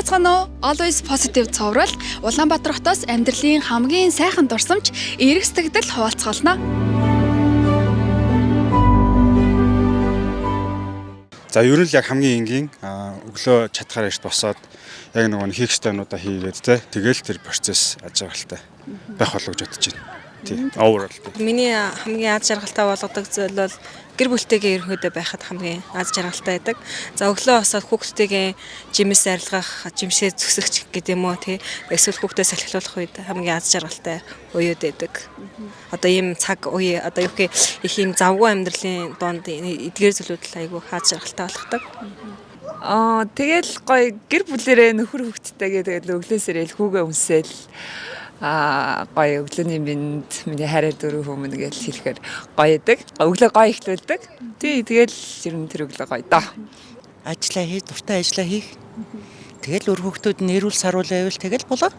Байцгаана уу? Always positive цовруул Улаанбаатар хотоос амьдралын хамгийн сайхан дурсамж эерэг сэтгэл хуваалцгаална. За ер нь л яг хамгийн энгийн өглөө чадхаар ирж босоод яг нэг хийх ёстойнуудаа хийгээд тэгэл тэр процесс ажиглалтай байх болов гэж бодож байна. Тийм. Overall. Миний хамгийн аз жаргалтай болгодог зүйл бол гэр бүлтэйгээ ерөнхийдөө байхад хамгийн аз жаргалтай байдаг. За өглөө босоод хүүхдтэйгээ жимээс арилгах, жимшээ зүсгэж гэдэг юм уу тий. Эсвэл хүүхдээ салхилуулах үед хамгийн аз жаргалтай уууд байдаг. Одоо ийм цаг үе одоо юу гэх их ийм завгүй амьдралын донд эдгээр зүйлүүд л айгүй аз жаргалтай болгодог. Тэгэл гоё гэр бүлэрээ нөхөр хүүхдтэйгээ тэгэл өглөөсөө ил хүүгээ өмсөөл гоё өглөөний минь миний хайраа дөрөв хүмүүн гэж хэлэхээр гоё идэг. Өглөө гоё эхлүүлдэг. Тий, тэгэл ер нь тэр өглөө гоё доо. Ажлаа хий, дуртай ажлаа хийх. Тэгэл өр хүүхдүүд нь эрүүл саруул байвал тэгэл болоо.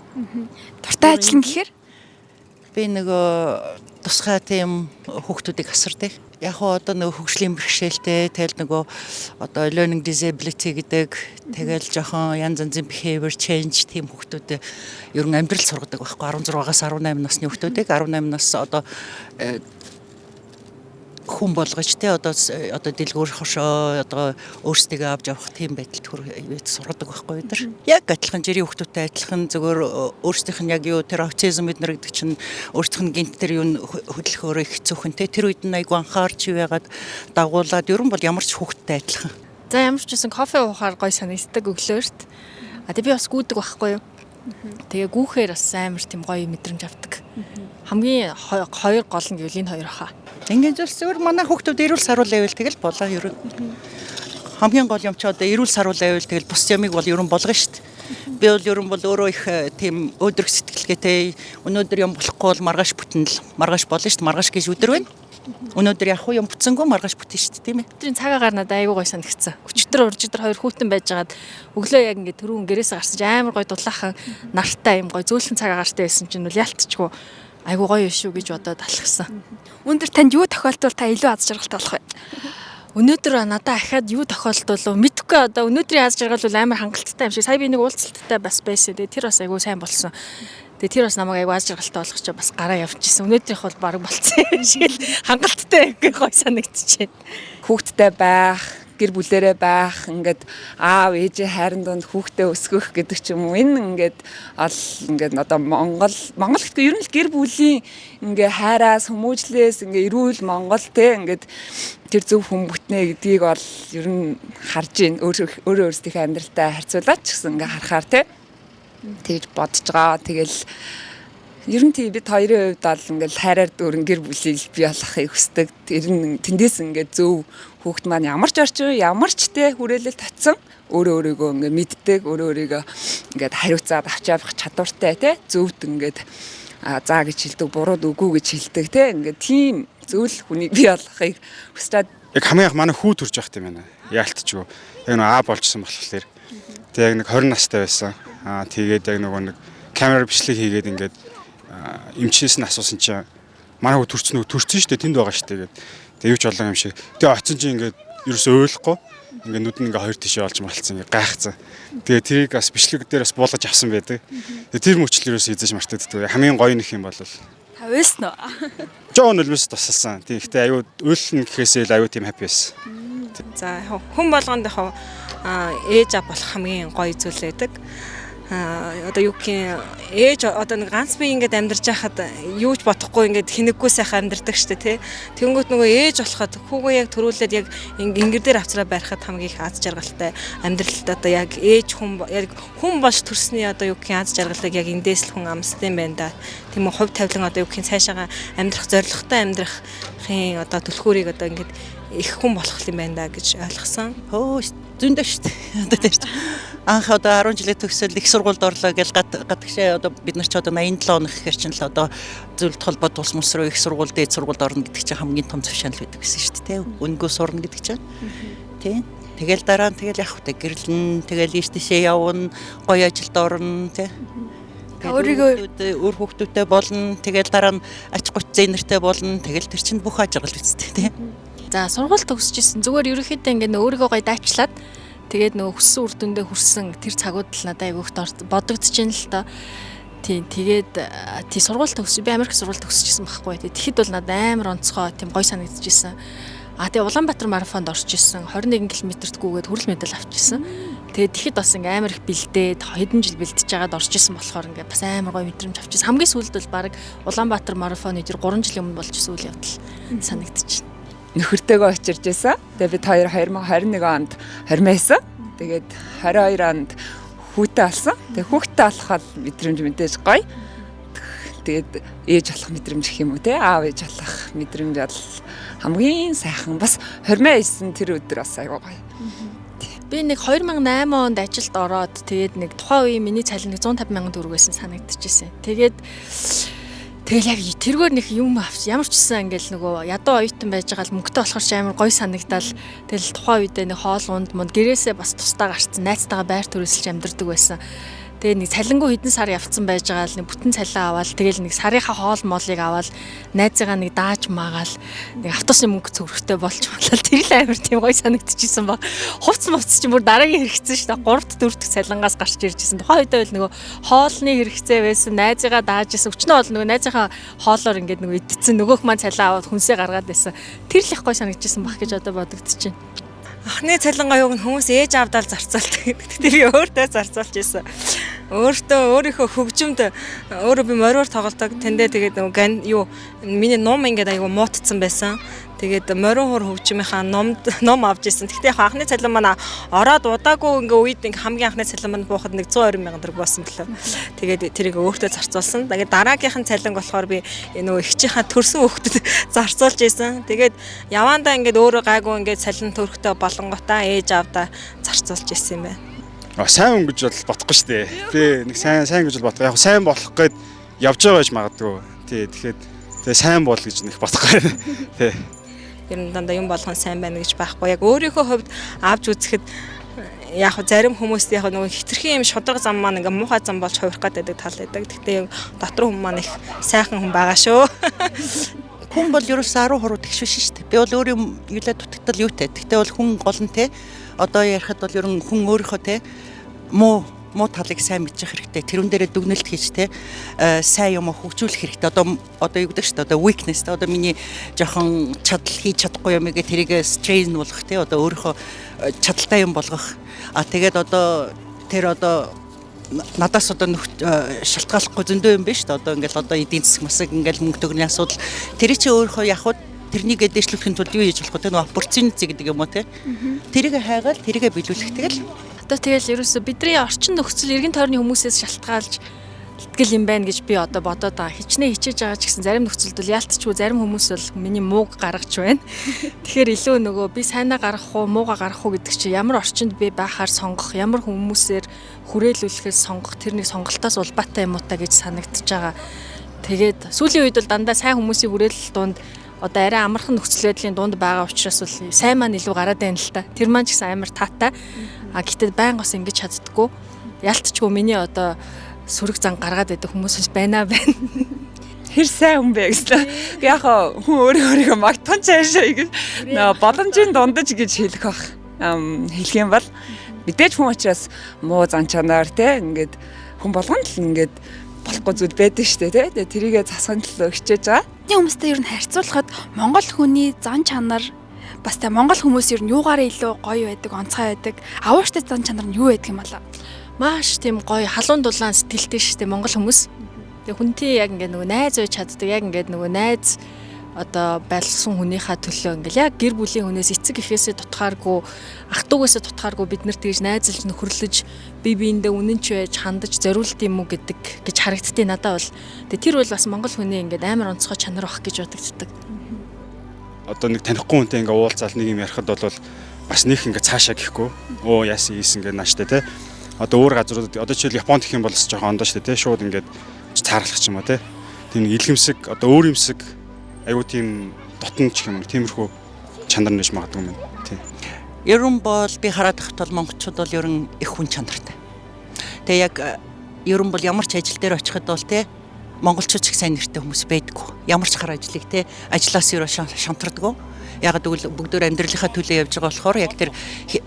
Дуртай ажил нь гэхээр Би нөгөө тусгай тийм хүүхдүүдийг асардаг. Яг хоо одоо нөгөө хөгжлийн бэрхшээлтэй тэгэл нөгөө одоо learning disability гэдэг тэгэл жоохон янз янзын behavior change тийм хүүхдүүд ер нь амьдрал сургадаг байхгүй 16-аас 18 насны хүүхдүүдийг 18 нас одоо хүн болгож те одоо дэлгүүр хошоо одоо өөрсдөө авч явах тийм байдалд сургадаг байхгүй бид нар. Яг адилхан жирийн хүүхдүүдтэй адилхан зөвөр өөрсдийнх нь яг юу тэр аутизм бид нар гэдэг чинь өөрсдийнх нь гинт тэр юу хөдөлгөөрөө их зөвхөн те тэр үед нь айгу анхаарч яагаад дагуулад ер нь бол ямар ч хүүхдтэй адилхан. За ямар ч гэсэн кофе уухаар гой санагддаг өглөөрт. Тэгээ би бас гүйдэг байхгүй юу? Тэгээ гүүхээр бас амар тийм гоё мэдрэмж авдаг. Хамгийн хоёр гол нь гэвэл энэ хоёр хаа. Ингээд зөвхөн манай хүүхдүүд эрүүл саруул байвал тэгэл болоо ерөн. Хамгийн гол юм чи одоо эрүүл саруул байвал тэгэл бус ямиг бол ерөн болгоно шүү дээ. Би бол ерөн бол өөрөө их тийм өдрөг сэтгэлгээтэй өнөөдөр юм болохгүй бол маргааш бүтэнэл маргааш болно шүү дээ. Маргааш гэж өдөр байна. Өнөөдөр яг юм бүтсэнгүй маргааш бүтэн шүү дээ тийм ээ. Өдрийн цагаагаар надад айгүй гоё санагдсан. Өчтөр уржидэр хоёр хүүтэн байжгаад өглөө яг ингээд түрүүн гэрээс гарсаж амар гоё дулаахан нартай юм гоё зөөлхөн цагаагаартай байсан чинь бол ялтчгүй айгүй гоё шүү гэж бодоод алхсан. Өндөр танд юу тохиолдвол та илүү аз жаргалтай болох вэ? Өнөөдөр надад ахаад юу тохиолдвол мэдхгүй одоо өнөөдрийн аз жаргал бол амар хангалттай юм шиг. Сая би нэг уулзалттай бас байсан. Тэр бас айгүй сайн болсон. Тэр бас намайг айгүй аз жаргалтай болгох чинь бас гараа явчихсан. Өнөөдрийнх бол баг болцсон юм шиг л хангалттай ингээ гоё санагдчихээн. Хүүхдтэй байх, гэр бүлэрээ байх, ингээд аав ээжээ хайрын донд хүүхдээ өсгөх гэдэг ч юм уу. Энэ ингээд одоо Монгол гэдэгт ер нь л гэр бүлийн ингээ хайраас хүмүүжлээс ингээ эрүүл Монгол те ингээд тэр зөв хүн бүтнэ гэдгийг бол ер нь харж ийн өөрөө өөрсдийнхээ амьдралтай харьцуулаад ч гэсэн ингээ харахаар те тэгж бодож байгаа. Тэгэл ер нь тийм бид хоёрын хувьд бол ингээл хайраар дүүрэн гэр бүлийг бий болгохыг хүсдэг. Тэр нь тэндээс ингээд зөв хүүхд маань ямар ч орчин ямар ч те хүрээлэл татсан өөрөө өөрийгөө ингээд мэддэг, өөрөө өөрийгөө ингээд хариуцаад авч явах чадвартай те зөвд ингээд заа гэж хэлдэг, бурууд үгүй гэж хэлдэг те ингээд тийм зөвл хүнийг бий болгохыг хүсээд Яг хамгийн их манай хүү төрж явах юм байна. Яалтчгүй. Яг нэг аа болжсэн болохоор тэг яг нэг 20 настай байсан. Тэгээд яг нэг камер бичлэг хийгээд ингээд эмчнээс нь асуусан чинь манай хүү төрцөн шүү дээ тэнд байгаа шүү дээ гэдэг. Тэг юу ч болон юм шиг. Тэгээ очсон чинь ингээд ерөөсөө ойлгохгүй. Ингээд нүд нь ингээд хоёр тишээ олж малцсан ингээд гайхацсан. Тэгээ тэрийг бас бичлэг дээр бас буулгаж авсан байдаг. Тэгээ тэр мөчлөл ерөөсөө эзэж мартагддаг. Хамгийн гоё нөх юм бол Та уйсан уу? Жоон өлмөс тусалсан. Тийм ихтэй аюу уйлна гэхээсээ л аюу тийм хаппи байсан. За хүн болгонд яг ээж ав болох хамгийн гоё зүйл байдаг. Одоо юу гэх ээж одоо нэг ганц бие ингээд амьдарч байхад юу ч бодохгүй ингээд хинэггүй сайхан амьдардаг штэ тий. Тэнгүүт нөгөө ээж болоход хүүгээ яг төрүүлээд яг ингэр дээр авчраа барихад хамгийн их аз жаргалтай амьдралд одоо яг ээж хүн болж төрсний одоо юу гэх аз жаргалыг яг эндээс л хүн амсдсан байна да. Тийм үү хувь тавилан одоо юу гэх цаашаага амьдрах зорилготой амьдрахын одоо түлхүүрийг одоо ингээд их хүн болох юм байна да гэж ойлгосон. Зөндөө шүү дээ. Одоо тэр анх одоо 10 жилийн төгсөл их сургуульд орлоо гэж гадагшаа одоо бид нар ч одоо 87 он гэхэр чинь л одоо зөвлөлт холбоо тус мус руу их сургууль дээд сургуульд орно гэдэг чинь хамгийн том зөвшөөрөл байдаг гэсэн шүү дээ. Үнгөө сурна гэдэг чинь. Тийм. Тэгэл дараа нь тэгэл явах та гэрлэн тэгэл ийштэйшээ явна, гоё ажилд орно тий. Өөрийгөө өөр хүүхдүүдтэй болно. Тэгэл дараа нь ач гуч зэнэртэй болно. Тэгэл тэр чинь бүх ажил үстэй тий. За сургууль төгсөжсэн зүгээр ерөөхдөө ингээд өөрийгөө гоё дайчлаад Тэгээд нөгөө хүссэн үр дүндээ хүрсэн тэр цагууд л надад айгүй их бодогдож байна л та. Тийм тэгээд тий сургууль төгсөж би Америк сургууль төгсөжсэн байхгүй. Тэгэхэд бол надад амар онцгой тийм гоё санагдчихсэн. Тэгээ Улаанбаатар марафонд орж исэн 21 км-т гүгээд хүрэл медаль авчихсан. Тэгээд тэгэхэд бас ингээ амар их бэлдээд хэдэн жил бэлдэж байгаад орж исэн болохоор ингээ бас амар гоё мэдрэмж авчихсан. Хамгийн сүүлд бол баг Улаанбаатар марафоны тэр 3 жилийн өмнө болж исэн үйл явдал санагдчихэв. Нөхөртэйгөө очирч байсан. Тэгээд бид хоёр 2021 онд хормойсон. Тэгээд 22 онд хүүтэй алсан. Тэгээд хүүхдээ алхаад мэдрэмж мэдээж гоё. Тэгээд ээж болох мэдрэмж гэх юм уу те аав ээж болох мэдрэмж бол хамгийн сайхан бас хормой исэн тэр өдөр бас аягүй гоё. Би нэг 2008 онд ажилд ороод тэгээд нэг тухайн үеийн миний цалин 150 сая төгрөг байсан санагдчихжээ. Тэгээд яг тэргээр нэг юм авч ямар ч гэсэн ингээл нөгөө ядуу оюутан байж байгаа л мөнгөтэй болохоор ч амар гоё санагдал. Тэгэл тухайн үедээ нэг хоол унд мод гэрээсээ бас тусдаа гарцсан найзтайгаа байр төрөлсөж амьдардаг байсан. Тэгээ нэг цалингуу хэдэн сар явцсан байж байгаа л нэг бүтэн цалин аваад тэгэл нэг сарынхаа хоол моолыг аваад найзыгаа нэг дааж маагаал нэг автобусны мөнгө цөврөхтэй болж болол тэр л амар тийм гоё санагдчихсэн ба. Хувц мовц чинь бүр дараагийн хэрэгцсэн шүү дээ. 3-4 дахь цалингаас гарч ирж исэн. Тухайн үедээ бол нөгөө хоолны хэрэгцээ байсан. Найзыгаа дааж исэн. Өчнөө бол нөгөө найзынхаа хоолоор ингээд нөгөө идсэн. Нөгөөх маань цалин аваад хүнсээ гаргаад байсан. Тэр л их гоё санагдчихсэн бах гэж одоо бодогдчихэв. Анхны цалингаа юуг нь хүмүүс ээж авдаал зарцуулдаг. Тэгтээ би өөртөө зарцуулж ийсэн. Өөртөө өөрийнхөө хөгжимд өөрөө би мориор тоглодог. Тэндээ тэгээд юу миний ном ингээд аягүй муутцсан байсан. Тэгээд мориор хөгжмийнхаа ном авч ийсэн. Тэгтээ яг анхны цалин маань ороод удаагүй ингээ үед ингээ хамгийн анхны цалин маань буухад нэг 120 сая төгрөг болсон гэлээ. Тэгээд тэрийг өөртөө зарцуулсан. Тэгээд дараагийнхан цалин болохоор би нөгөө ихчийнхаа төрсөн хүүхдэд зарцуулж ийсэн. Тэгээд явандаа ингээд өөрөө гайгүй ингээд цалин төрөхтэй болонготаа ээж авдаа зарцуулж ийсэн юм байна. Сайн өнгөж бол бодохгүй шүү дээ. Би нэг сайн гэж бол бодох. Яг сайн болох гээд явж байгаа гэж магадгүй. Тий, тэгэхээр сайн бол гэж нэг бодохгүй. Тий. Ер нь дандаа юм болгон сайн байна гэж байхгүй. Яг өөрийнхөө хувьд авч үзэхэд яг зарим хүмүүст яг нөгөө хитрхи юм шудраг зам маань ингээ муухай зам болж хувирах гэдэг тал байдаг. Гэхдээ дотор хүн маань их сайхан хүн байгаа шүү. Хүн бол ерөөсөө 10 хуруу тэгшвэн шүү дээ. Би бол өөрөө юулаа дутагдал юутай. Гэхдээ бол хүн гол нь те одоо ярихад бол ер нь хүн өөрийнхөө те муу талыг сайн мэдчих хэрэгтэй. Тэрүүн дээрээ дүгнэлт хийж те сайн юм хөгжүүлэх хэрэгтэй. Одоо юу гэдэг шүү дээ. Одоо weakness те одоо миний жоохон чадал хийж чадахгүй юм гээ тэрийг strain болгох те одоо өөрийнхөө чадaltaй юм болгох. Тэгээд одоо тэр одоо надаас одоо шалтгааллахгүй зөндөө юм биш үү? Одоо ингээл одоо эдийн засаг масаг ингээл мөнгө төгрөгийн асуудал тэр чинь өөрийнхөө явхад тэрнийг дэвшлэхийн тулд юу хийж болох вэ? Нөгөө оппортюнити гэдэг юм уу те? Тэрийг хайгаал тэрийгэ биелүүлэх тэгэл. Одоо тэгэл ерөөсө бидний орчин нөхцөл эргэн тойрны хүмүүсээс шалтгаалж гэл юм байна гэж би одоо бодоод байгаа. Хичнээн хичээж байгаа ч гэсэн зарим нөхцөлд бол яалтчгүй зарим хүмүүс бол миний мууг гаргаж байна. Тэгэхээр илүү нөгөө би сайнаа гаргах уу, муугаа гаргах уу гэдэг чинь ямар орчинд би байхаар сонгох, ямар хүмүүсээр хүрээлүүлэхээс сонгох тэрний сонголтоос улбаатай юм уу та гэж санагдчихж байгаа. Тэгээд сүүлийн үед бол дандаа сайн хүмүүсийн хүрээлэл донд одоо арай амархан нөхцөл байдлын дунд байгаа учраас бол сайн маань илүү гараад байна л та. Тэр маань ч гэсэн амар таатай. Гэхдээ байнга бас ингэж чаддггүй. Яалтчгүй миний одоо сүрэг зан гаргаад байдаг хүмүүс байна. Хэр сайн хүн бэ гэсэн. Яг хүн өөрийгөө магтхан цаашаа гэж боломжийн дундаж гэж хэлэх бах. Хэлэх юм бол мэдээж хүн учраас муу зан чанар те ингээд хүн болгоно л ингээд болохгүй зүйл байдаг шүү дээ те. Тэрийгэ засахын төлөө хичээж байгаа. Хүмүүстэй ер нь харьцуулахад монгол хүний зан чанар бас тэ монгол хүмүүс ер нь юугаараа илүү гоё байдаг, онцгой байдаг. Авууштай зан чанар нь юу байдаг юм болоо? Маш тийм гоё халуун дулаан сэтгэлтэй шүү дээ монгол хүмүүс. Тэгээ хүнтэй яг ингээд нөгөө найз байж чаддаг, яг ингээд нөгөө найз одоо байлсан хүнийхээ төлөө ингээл яг гэр бүлийн хүнээс эцэг эхээсээ тутгааргүй, ах дүүгээсээ тутгааргүй бид нарт тэгж найзалж нөхөрлөж бие биендээ үнэнч байж хандаж зориулт юм уу гэдэг гэж харагдтыг надад бол. Тэгээ тэр бол бас монгол хүний ингээд амар онцгой чанар бах гэж бодогддог. Одоо нэг танихгүй хүнтэй ингээ уулзаал нэг юм ярихад бол бас нэг ингээ цаашаа гэхгүй. Оо яасан ийсэн ингээ нааштай те. Одоо өөр газрууд одоо жишээл Японд гэх юм бол жоохон ондоо штэ те. Шууд ингээд цаарлах ч юм уу те. Тийм илгэмсэг одоо өөр юмсэг айгуу тийм дотн ч юм тиймэрхүү чанар нэж магадгүй юм тийм. Ерөн бол би хараад байхад бол монголчууд бол ерөн их хүн чанартай. Тэгээ яг ерөн бол ямар ч ажил дээр очиход бол те монголчууд ч их сайн нэртэй хүмүүс байдаггүй. Ямар ч хар ажлыг те ажлаас ерөө шантардаггүй. Яг тэгвэл бүгдөө амьдралынхаа төлөө явж байгаа болохоор яг тэр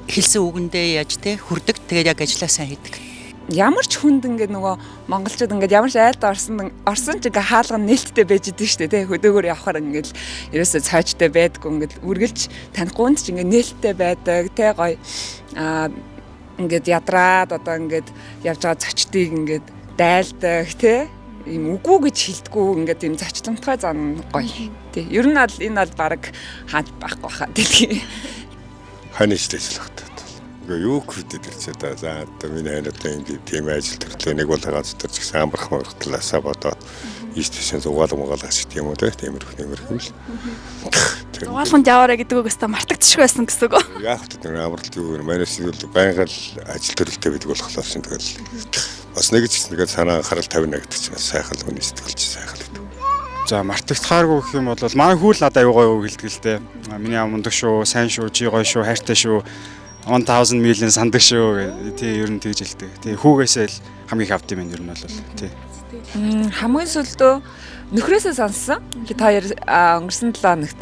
хэлсэн үгэндээ яаж те хүрдэг. Тэгээд яг ажиллаа сайн хийдэг. Ямар ч хүнд ингээд нөгөө монголчууд ингээд ямар ч айлд орсон ч ингээ хаалга нээлттэй байж идэг шүү дээ. Хөдөөгөр явхаар ингээд ерөөсөө цаажтай байдгүй ингээд үргэлж танихгүйд ч ингээ нээлттэй байдаг. Тэ гоё ингээд ядраад одоо ингээд явж байгаа зочдыг ингээд дайлдаг тэ ийм үгүй гэж хэлдэггүй ингээд ийм зочлонтой зан гоё. Тэ ер нь аль энэ бол баг хааж байхгүй хаа тэгээ. Хань ижлээс л хатаа. Ингээ юу хөдөд ирчээ да. За одоо миний хайртай ингээд тийм ажил төрлөө нэг бол гац төрч гэсэн амархан талаасаа бодоод ийштэйсэн зугаалгал ашиг тийм үү тиймэрхүү юм л. Угаалганд яваарэ гэдэг үг өстө мартагдчихгүй байсан гэсэн үг. Яг ч тэр амралт юу вэ? Манайс бол байнга л ажил төрөлтэй байдаг болохоор шин тэгэл. Бас нэг ч гэсэн санаа анхаарал тавина гэдэг чинь сайхан л хүний сэтгэлч сайхан л гэдэг. За мартагдахааргүй гэх юм бол манай хүү л надад аюу гоё хэлдэг л дээ. Миний амундаг шүү, сайн шүү, чи гоё шүү, хайртай шүү. 1000 million сандаг шүү. Тий ер нь тэгж хэлдэг. Тий хүүгээсээ л хамгийн их авд юм ер нь бол тий. Хамгийн сүлдөө нөхрөөсөө сонссон. Би хоёр өнгөрсөн 7 хоногт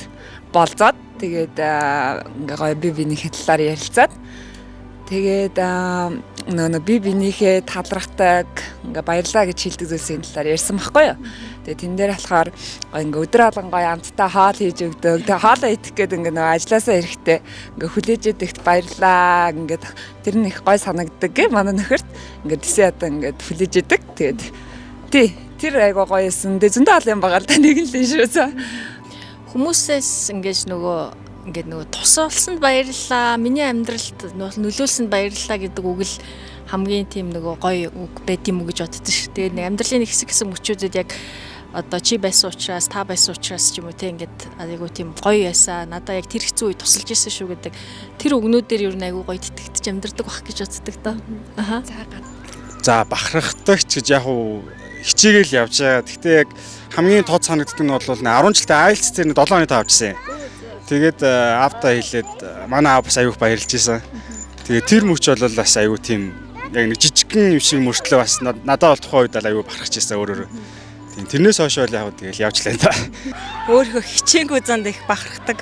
болзоод тэгээд ингээ гоё би бинийхээ талаар ярилцаад тэгээд нөө би бинийхээ талрахтайг ингээ баярлаа гэж хэлдэг зүйлсийн талаар ярьсан байхгүй юу. Тэгээд тэн дээр болохоор ингээ өдөр алган гоё амттай хоол хийж өгдөг. Тэгээд хоолоо идэх гээд ингээ нөгөө ажилласаа ирэхдээ ингээ хүлээж идэгт баярлаа. Ингээд тэр нь их гоё санагддаг гэ манай нөхөрт ингээ тийсээ одоо ингээ хүлээж идэг. Тэгээд тий тэр айгуу гоё юмсэн. Тэгээд зөндөө аль юм байгаа л да нэг л шүү заа. Хүмүүсээс ингээд нөгөө тус олсонд баярлалаа. Миний амьдралд нөлөөлсөнд баярлалаа гэдэг үг л хамгийн тийм нөгөө гоё үг байт юм уу гэж боддоо шүү. Тэгээд нэг амьдралын хэсэг хэсэг мөчүүдэд яг одоо чи байсан учраас та байсан учраас ч юм уу те ингээд айгуу тийм гоё ясаа надаа яг тэр хэцүү үе тусалж ирсэн шүү гэдэг тэр үгнүүдээр ер нь айгуу гоё тэтгэж амьдардаг бах гэж боддог доо. Аха. За бахархдагч гэж яг уу хичээгээл явж байгаа. Гэхдээ яг хамгийн тод санагддаг нь бол 10 жилдээ IELTS дээр 7 оны тав авчихсан. Тэгээд аавтаа хэлээд манай аав бас аюух баярлж исэн. Тэгээд тэр мөч бол бас аюу тийм яг нэг жижигхэн юм шиг мөртлөө бас надад бол тухайн үед аюу бахархаж исэн өөрөөр. Тийм тэрнээс хойш бол яг тэгэл явжлаа та. Өөрөө хичээгүй занд их бахархдаг.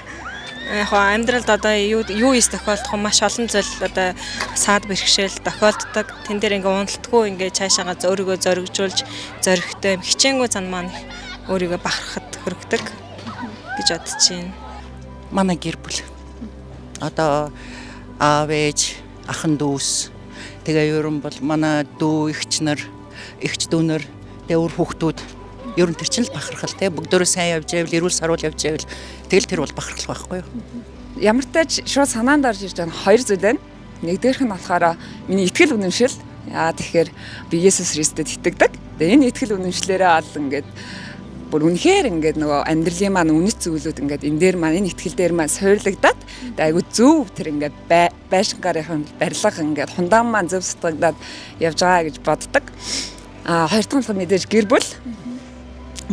Яг амьдралд одоо юу ийс тохиолдох маш олон зүйл одоо саад бэрхшээл тохиолддог. Тэн дээр ингээ уналтгүй ингээ цаашаага өөрийгөө зоригжуулж зоригтой хичээгүй зан маань өөрийгөө бахархад хөргөдөг гэж бодож байна. Манай гэр бүл. Одоо аав ээж, ахын дүүс. Тэгээ ерөн бол манай дүү эгч нар, эгч дүүнэр, тэгээ өөр хүүхдүүд ер нь тэр чинь л бахархал те бүгдөө сайн явж байвал эрүүл саруул явж байвал тэгэл тэр бол бахархал байхгүй юу. Ямар ч тач шууд санаанд орж ирж байгаа хоёр зүйл байна. Нэгдүгээрх нь болохоор миний итгэл үнэмшил. Яа тэгэхээр би Есүс Христэд итгэдэг. Тэгээ энэ итгэл үнэмшлээрээ ол ингээд бүр үнэхээр ингээд нөгөө амьдралын маань үнэт зүйлүүд ингээд энэ дээр маань энэ итгэл дээр маань суйрлагдаад айгу зөв тэр ингээд байшингарынхан барилга ингээд хундаан маань зөв сэтгдаад явж байгаа гэж боддог. Хоёр дахь нь мэдээж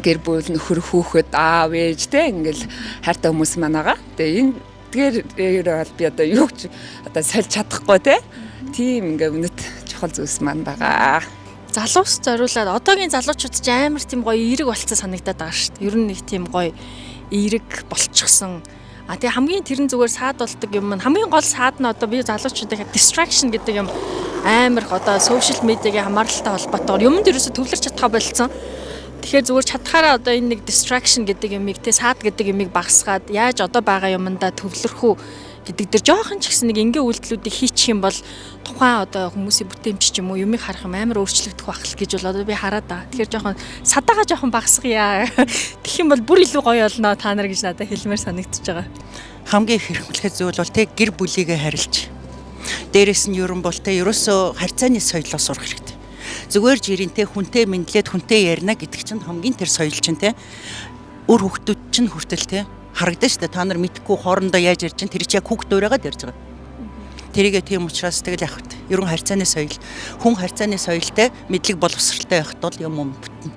гэр бүл нөхөр хүүхэд аав ээж те ингээл хайртай хүмүүс маань байгаа. Тэгээ энэ тэгэхээр бол би одоо юу ч одоо сольж чадахгүй те. Тийм ингээ үнэт чухал зүйлс маань байгаа. Залуус зориулаад одоогийн залуучууд ч амар тийм гоё эерэг болцсон санагдаад байгаа шүү дээ. Ер нь нэг тийм гоё эерэг болчихсон. Тэгээ хамгийн тэрэн зүгээр саад болдог юм. Хамгийн гол саад нь одоо би залуучуудыг distraction гэдэг юм амар одоо social media-гийн хамааралтай холбоотойгоор юмд ерөөсө төвлөрч чадхаа болцсон. Тэгэхээр зүгээр чадхаараа одоо энэ нэг distraction гэдэг юмыг те саад гэдэг юмыг багасгаад яаж одоо байгаа юмдаа төвлөрөх үү гэдэг дэр жоохон ч гэсэн нэг ингээ үйлдэлүүдийг хийчих юм бол тухайн одоо хүмүүсийн бүтээмж ч юм уу юмыг харах юм амар өөрчлөгдөх байх л гэж бол одоо би хараад байгаа. Тэгэхээр жоохон садаага жоохон багасгая. Тэгэх юм бол бүр илүү гоё болно та нар гэж надад хэлмээр санагдчихж байгаа. Хамгийн их хэрэглэх зүйл бол те гэр бүлийгээ харилж. Дээрээс нь ерөн бол те ерөөсөө харьцааны соёлоо сурах хэрэгтэй. Зүгээр жирэнтэй хүнтэй мэдлээд хүнтэй ярина гэдэг чинь хамгийн тэр соёл чинь те өөр хүүхдүүд чинь хүртэл те харагдана шүү дээ. Та нар мэдхгүй хоорондоо яаж ярьж чинь тэр чинь яг хүүхд дуурайгаад ярьж байгаа. Тэрийгээ тийм учраас тэгэл явах хэрэгтэй. Ерөн харьцааны соёл, хүн харьцааны соёлтой мэдлэг боловсралтай байхад бол юм бүтнэ.